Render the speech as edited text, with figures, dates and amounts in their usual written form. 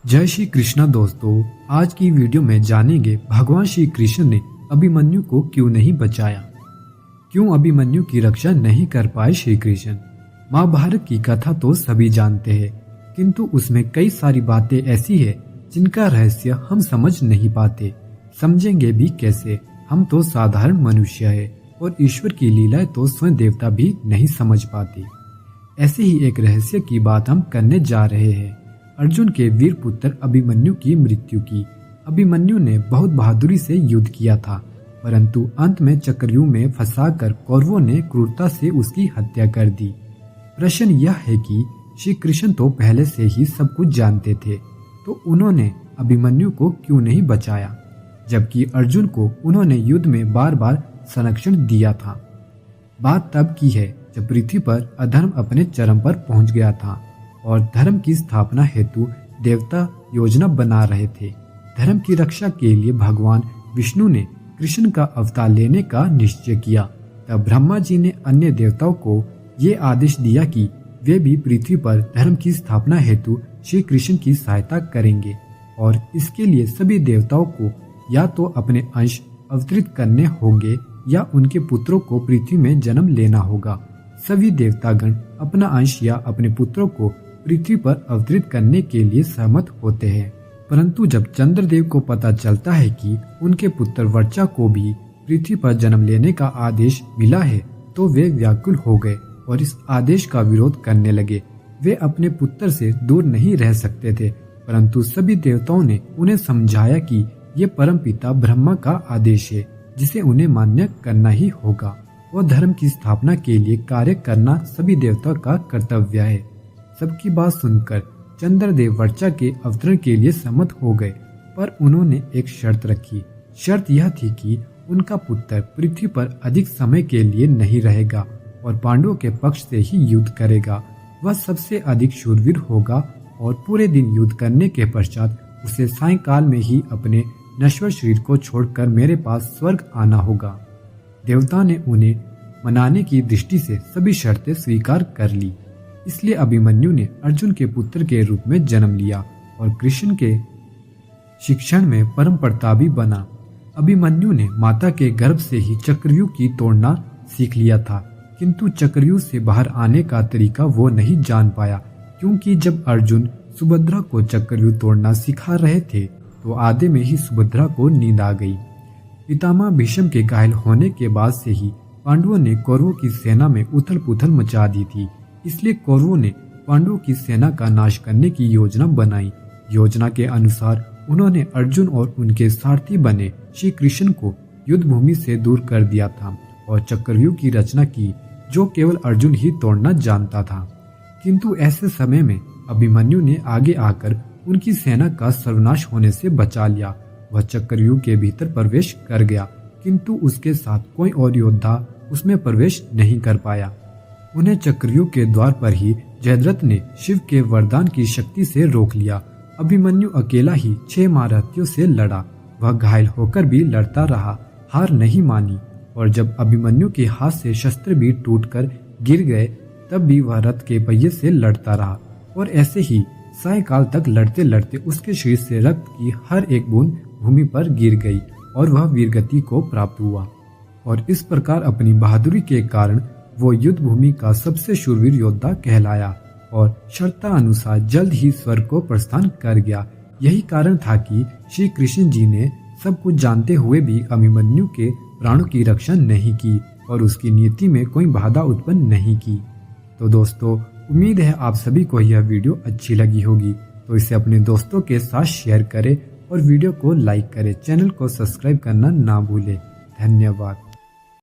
जय श्री कृष्णा दोस्तों, आज की वीडियो में जानेंगे भगवान श्री कृष्ण ने अभिमन्यु को क्यों नहीं बचाया। क्यों अभिमन्यु की रक्षा नहीं कर पाए श्री कृष्ण। महाभारत की कथा तो सभी जानते हैं, किंतु उसमें कई सारी बातें ऐसी है जिनका रहस्य हम समझ नहीं पाते। समझेंगे भी कैसे, हम तो साधारण मनुष्य है और ईश्वर की लीलाएं तो स्वयं देवता भी नहीं समझ पाते। ऐसे ही एक रहस्य की बात हम करने जा रहे हैं। अर्जुन के वीर पुत्र अभिमन्यु की मृत्यु की। अभिमन्यु ने बहुत बहादुरी से युद्ध किया था, परंतु अंत में चक्रव्यूह में फंसाकर कौरवों ने क्रूरता से उसकी हत्या कर दी। प्रश्न यह है कि श्री कृष्ण तो पहले से ही सब कुछ जानते थे, तो उन्होंने अभिमन्यु को क्यों नहीं बचाया, जबकि अर्जुन को उन्होंने युद्ध में बार बार संरक्षण दिया था। बात तब की है जब पृथ्वी पर अधर्म अपने चरम पर पहुंच गया था और धर्म की स्थापना हेतु देवता योजना बना रहे थे। धर्म की रक्षा के लिए भगवान विष्णु ने कृष्ण का अवतार लेने का निश्चय किया। तब ब्रह्मा जी ने अन्य देवताओं को ये आदेश दिया कि वे भी पृथ्वी पर धर्म की स्थापना हेतु श्री कृष्ण की सहायता करेंगे और इसके लिए सभी देवताओं को या तो अपने अंश अवतरित करने होंगे या उनके पुत्रों को पृथ्वी में जन्म लेना होगा। सभी देवतागण अपना अंश या अपने पुत्रों को पृथ्वी पर अवतरित करने के लिए सहमत होते हैं, परंतु जब चंद्रदेव को पता चलता है कि उनके पुत्र वर्चा को भी पृथ्वी पर जन्म लेने का आदेश मिला है, तो वे व्याकुल हो गए और इस आदेश का विरोध करने लगे। वे अपने पुत्र से दूर नहीं रह सकते थे, परंतु सभी देवताओं ने उन्हें समझाया कि ये परमपिता ब्रह्मा का आदेश है, जिसे उन्हें मान्य करना ही होगा और धर्म की स्थापना के लिए कार्य करना सभी देवताओं का कर्तव्य है। सबकी बात सुनकर चंद्रदेव वर्चा के अवतरण के लिए सम्मत हो गए, पर उन्होंने एक शर्त रखी। शर्त यह थी कि उनका पुत्र पृथ्वी पर अधिक समय के लिए नहीं रहेगा और पांडवों के पक्ष से ही युद्ध करेगा। वह सबसे अधिक शूरवीर होगा और पूरे दिन युद्ध करने के पश्चात उसे सायंकाल में ही अपने नश्वर शरीर को छोड़कर मेरे पास स्वर्ग आना होगा। देवता ने उन्हें मनाने की दृष्टि से सभी शर्तें स्वीकार कर ली। इसलिए अभिमन्यु ने अर्जुन के पुत्र के रूप में जन्म लिया और कृष्ण के शिक्षण में परम प्रतापी बना। अभिमन्यु ने माता के गर्भ से ही चक्रव्यूह की तोड़ना सीख लिया था, किंतु चक्रव्यूह से बाहर आने का तरीका वो नहीं जान पाया, क्योंकि जब अर्जुन सुभद्रा को चक्रव्यूह तोड़ना सिखा रहे थे तो आधे में ही सुभद्रा को नींद आ गई। पितामह भीष्म के घायल होने के बाद से ही पांडवों ने कौरवों की सेना में उथल पुथल मचा दी थी। इसलिए कौरवों ने पांडवों की सेना का नाश करने की योजना बनाई। योजना के अनुसार उन्होंने अर्जुन और उनके सारथी बने श्री कृष्ण को युद्ध भूमि से दूर कर दिया था और चक्रव्यूह की रचना की, जो केवल अर्जुन ही तोड़ना जानता था। किंतु ऐसे समय में अभिमन्यु ने आगे आकर उनकी सेना का सर्वनाश होने से बचा लिया। वह चक्रव्यूह के भीतर प्रवेश कर गया, किंतु उसके साथ कोई और योद्धा उसमें प्रवेश नहीं कर पाया। उन्हें चक्रव्यूह के द्वार पर ही जयद्रथ ने शिव के वरदान की शक्ति से रोक लिया। अभिमन्यु अकेला ही 6 महारथियों से लड़ा। वह घायल होकर भी लड़ता रहा, हार नहीं मानी, और जब अभिमन्यु के हाथ से शस्त्र भी टूटकर गिर गए, तब भी वह रथ के पहिए से लड़ता रहा और ऐसे ही सायंकाल तक लड़ते लड़ते उसके शरीर से रक्त की हर एक बूंद भूमि पर गिर गई और वह वीरगति को प्राप्त हुआ। और इस प्रकार अपनी बहादुरी के कारण वो युद्ध भूमि का सबसे शूरवीर योद्धा कहलाया और शर्ता अनुसार जल्द ही स्वर्ग को प्रस्थान कर गया। यही कारण था कि श्री कृष्ण जी ने सब कुछ जानते हुए भी अभिमन्यु के प्राणों की रक्षा नहीं की और उसकी नीति में कोई बाधा उत्पन्न नहीं की। तो दोस्तों, उम्मीद है आप सभी को यह वीडियो अच्छी लगी होगी, तो इसे अपने दोस्तों के साथ शेयर करें और वीडियो को लाइक करें। चैनल को सब्सक्राइब करना ना भूलें। धन्यवाद।